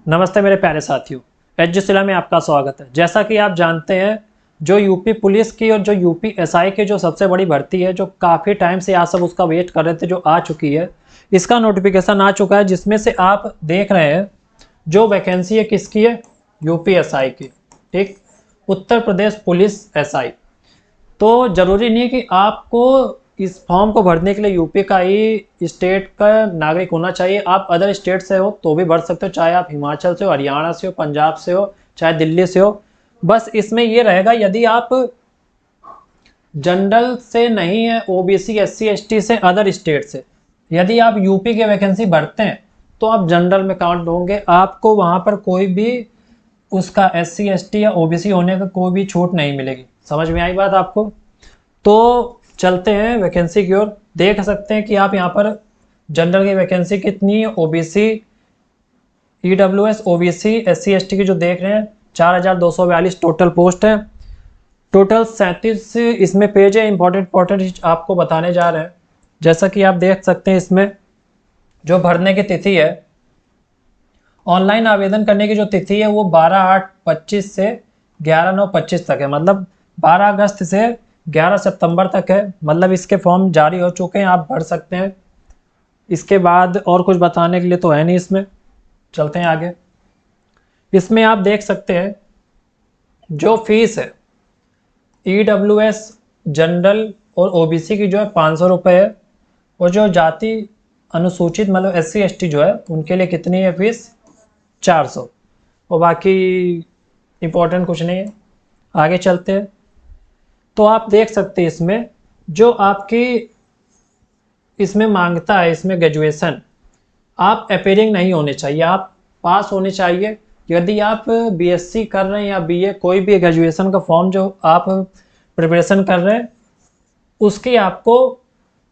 नमस्ते मेरे प्यारे साथियों, एजुसिला में आपका स्वागत है। जैसा कि आप जानते हैं, जो यूपी पुलिस की और जो यूपी एसआई की जो सबसे बड़ी भर्ती है, जो काफ़ी टाइम से आप सब उसका वेट कर रहे थे, जो आ चुकी है, इसका नोटिफिकेशन आ चुका है। जिसमें से आप देख रहे हैं जो वैकेंसी है किसकी है, यूपी एसआई की। ठीक, उत्तर प्रदेश पुलिस एसआई। तो ज़रूरी नहीं है कि आपको इस फॉर्म को भरने के लिए यूपी का ही स्टेट का नागरिक होना चाहिए। आप अदर स्टेट से हो तो भी भर सकते हो, चाहे आप हिमाचल से हो, हरियाणा से हो, पंजाब से हो, चाहे दिल्ली से हो। बस इसमें ये रहेगा, यदि आप जनरल से नहीं है, ओबीसी एससी एसटी से, अदर स्टेट से यदि आप यूपी के वैकेंसी भरते हैं तो आप जनरल में काउंट होंगे। आपको वहाँ पर कोई भी उसका एससी एसटी या ओबीसी होने का कोई भी छूट नहीं मिलेगी। समझ में आई बात आपको? तो चलते हैं वैकेंसी की ओर। देख सकते हैं कि आप यहाँ पर जनरल की वैकेंसी कितनी है, OBC EWS OBC SC ST की जो देख रहे हैं 4242 टोटल पोस्ट है। टोटल 37 इसमें पेज है। इंपॉर्टेंट आपको बताने जा रहे हैं। जैसा कि आप देख सकते हैं, इसमें जो भरने की तिथि है, ऑनलाइन आवेदन करने की जो तिथि है वो 12/8/25 से 11/9/25 तक है। मतलब 12 अगस्त से 11 सितंबर तक है। मतलब इसके फॉर्म जारी हो चुके हैं, आप भर सकते हैं। इसके बाद और कुछ बताने के लिए तो है नहीं इसमें। चलते हैं आगे। इसमें आप देख सकते हैं जो फीस है ईडब्ल्यूएस जनरल और ओबीसी की जो है 500 रुपये है। और जो जाति अनुसूचित मतलब एससी एसटी जो है उनके लिए कितनी है फीस, 400। और बाकी इम्पोर्टेंट कुछ नहीं है। आगे चलते हैं। तो आप देख सकते हैं इसमें जो आपकी इसमें मांगता है, इसमें ग्रेजुएशन आप अपेयरिंग नहीं होने चाहिए, आप पास होने चाहिए। यदि आप बीएससी कर रहे हैं या बीए, कोई भी ग्रेजुएशन का फॉर्म जो आप प्रिपरेशन कर रहे हैं उसकी आपको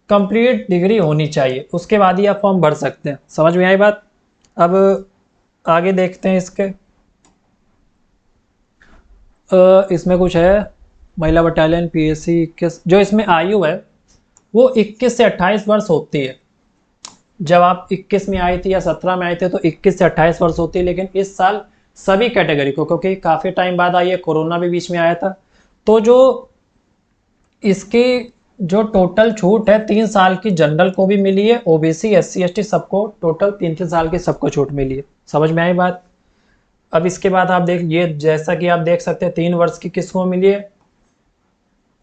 कंप्लीट डिग्री होनी चाहिए, उसके बाद ही आप फॉर्म भर सकते हैं। समझ में आई बात? अब आगे देखते हैं इसके। इसमें कुछ है, महिला बटालियन पीएससी 21। जो इसमें आयु है वो 21 से 28 वर्ष होती है। जब आप 21 में आई थी या 17 में आए थे तो 21 से 28 वर्ष होती है। लेकिन इस साल सभी कैटेगरी को, क्योंकि काफ़ी टाइम बाद आई है, कोरोना भी बीच में आया था, तो जो इसकी जो टोटल छूट है 3 साल की जनरल को भी मिली है, ओबीसी एससी एसटी सबको टोटल 3-3 साल की सबको छूट मिली है। समझ में आई बात? अब इसके बाद आप देख, ये जैसा कि आप देख सकते हैं 3 वर्ष की किसको मिली है,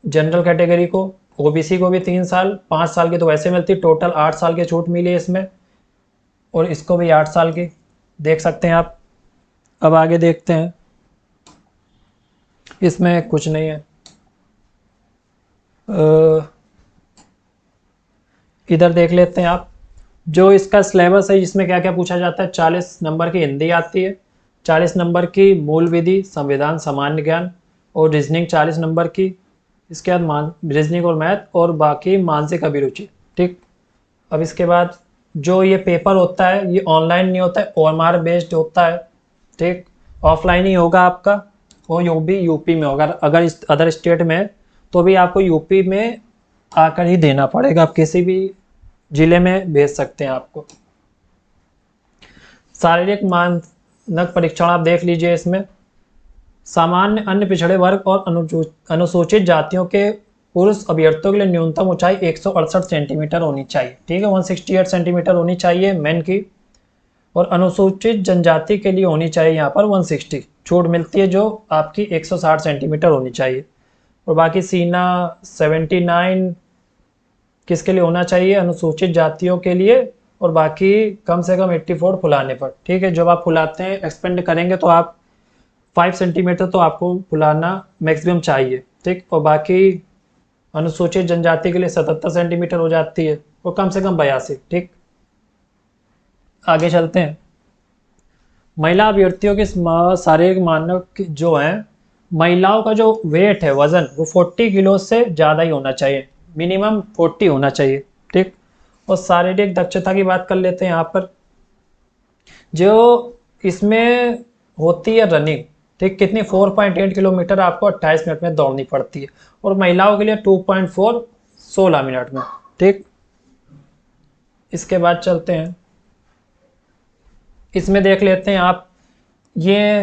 जनरल कैटेगरी को। ओबीसी को भी 3 साल, 5 साल की तो वैसे मिलती, टोटल 8 साल की छूट मिली है इसमें। और इसको भी 8 साल की देख सकते हैं आप। अब आगे देखते हैं। इसमें कुछ नहीं है। इधर देख लेते हैं आप जो इसका सिलेबस है, इसमें क्या क्या पूछा जाता है। 40 नंबर की हिंदी आती है, 40 नंबर की मूल विधि, संविधान, सामान्य ज्ञान और रीजनिंग 40 नंबर की। इसके बाद रीजनिंग और मैथ और बाकी मानसिक अभिरुचि। ठीक। अब इसके बाद जो ये पेपर होता है ये ऑनलाइन नहीं होता है, ओएमआर बेस्ड होता है। ठीक, ऑफलाइन ही होगा आपका। और यो भी यूपी में होगा। अगर इस अदर स्टेट में है तो भी आपको यूपी में आकर ही देना पड़ेगा। आप किसी भी जिले में भेज सकते हैं आपको। शारीरिक मानक परीक्षण आप देख लीजिए। इसमें सामान्य, अन्य पिछड़े वर्ग और अनुसूचित जातियों के पुरुष अभ्यर्थियों के लिए न्यूनतम ऊंचाई 168 सेंटीमीटर होनी चाहिए। ठीक है, 168 सेंटीमीटर होनी चाहिए मेन की। और अनुसूचित जनजाति के लिए होनी चाहिए यहाँ पर 160। छूट मिलती है जो आपकी 160 सेंटीमीटर होनी चाहिए। और बाकी सीना 79 किसके लिए होना चाहिए, अनुसूचित जातियों के लिए। और बाकी कम से कम 84 फुलाने पर। ठीक है, जब आप फुलाते हैं एक्सपेंड करेंगे तो आप 5 सेंटीमीटर तो आपको फुलाना मैक्सिमम चाहिए। ठीक, और बाकी अनुसूचित जनजाति के लिए 77 सेंटीमीटर हो जाती है और कम से कम 82। ठीक, आगे चलते हैं। महिला अभ्यर्थियों के शारीरिक मानक जो हैं, महिलाओं का जो वेट है, वजन, वो 40 किलो से ज़्यादा ही होना चाहिए, मिनिमम 40 होना चाहिए। ठीक, और शारीरिक दक्षता की बात कर लेते हैं यहाँ पर। जो इसमें होती है रनिंग, ठीक, कितनी 4.8 किलोमीटर आपको 28 मिनट में दौड़नी पड़ती है। और महिलाओं के लिए 2.4 16 मिनट में। ठीक, इसके बाद चलते हैं। इसमें देख लेते हैं आप ये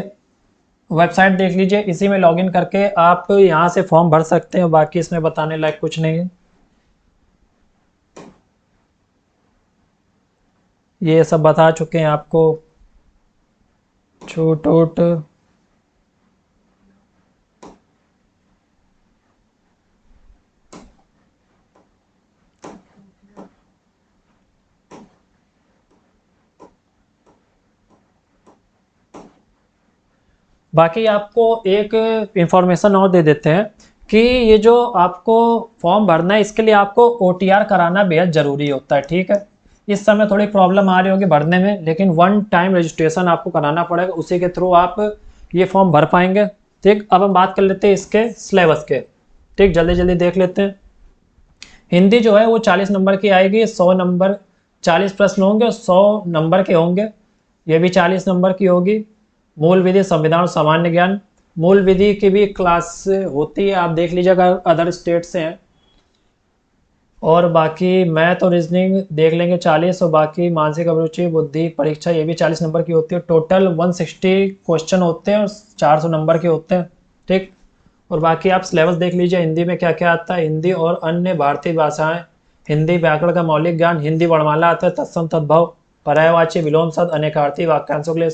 वेबसाइट देख लीजिए, इसी में लॉगिन करके आप यहाँ से फॉर्म भर सकते हैं। बाकी इसमें बताने लायक कुछ नहीं है। ये सब बता चुके हैं आपको छूट वूट। बाकी आपको एक इंफॉर्मेशन और दे देते हैं कि ये जो आपको फॉर्म भरना है इसके लिए आपको OTR कराना बेहद ज़रूरी होता है। ठीक है, इस समय थोड़ी प्रॉब्लम आ रही होगी भरने में, लेकिन वन टाइम रजिस्ट्रेशन आपको कराना पड़ेगा, उसी के थ्रू आप ये फॉर्म भर पाएंगे। ठीक, अब हम बात कर लेते हैं इसके सिलेबस के। ठीक, जल्दी जल्दी देख लेते हैं। हिंदी जो है वो 40 नंबर की आएगी, 100 नंबर 40 प्रश्न होंगे और 100 नंबर के होंगे। ये भी 40 नंबर की होगी। मूल विधि, संविधान, सामान्य ज्ञान। मूल विधि की भी क्लास होती है, आप देख लीजिएगा अदर स्टेट से हैं। और बाकी मैथ और रीजनिंग देख लेंगे 40, और बाकी मानसिक अभिरुचि, बुद्धि परीक्षा ये भी 40 नंबर की होती है। टोटल 160 क्वेश्चन होते हैं और 400 नंबर के होते हैं। ठीक, और बाकी आप सिलेबस देख लीजिए। हिंदी में क्या क्या आता है, हिंदी और अन्य भारतीय भाषाएं, हिंदी व्याकरण का मौलिक ज्ञान, हिंदी वर्णमाला आता है, तत्सम तद्भव, पर्यायवाची, विलोम शब्द, अनेकार्थी वाक्यांशों के लिए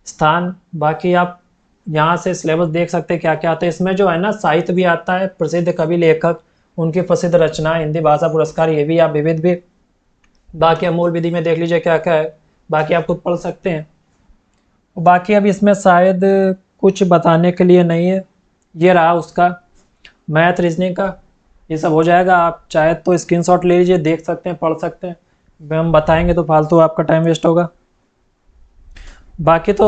स्थान। बाकी आप यहाँ से सिलेबस देख सकते हैं क्या क्या आता है। इसमें जो है ना साहित्य भी आता है, प्रसिद्ध कवि लेखक, उनकी प्रसिद्ध रचना, हिंदी भाषा पुरस्कार, ये भी आप विविध भी। बाकी मूल विधि में देख लीजिए क्या क्या है, बाकी आप खुद पढ़ सकते हैं। बाकी अब इसमें शायद कुछ बताने के लिए नहीं है। ये रहा उसका मैथ रीजनिंग का, ये सब हो जाएगा। आप चाहे तो स्क्रीनशॉट ले लीजिए, देख सकते हैं, पढ़ सकते हैं। हम बताएंगे तो फालतू आपका टाइम वेस्ट होगा। बाकी तो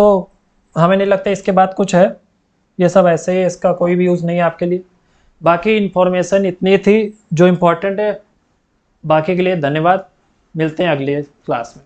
हमें नहीं लगता इसके बाद कुछ है, ये सब ऐसे ही, इसका कोई भी यूज़ नहीं है आपके लिए। बाकी इन्फॉर्मेशन इतनी थी जो इम्पोर्टेंट है। बाकी के लिए धन्यवाद, मिलते हैं अगले क्लास में।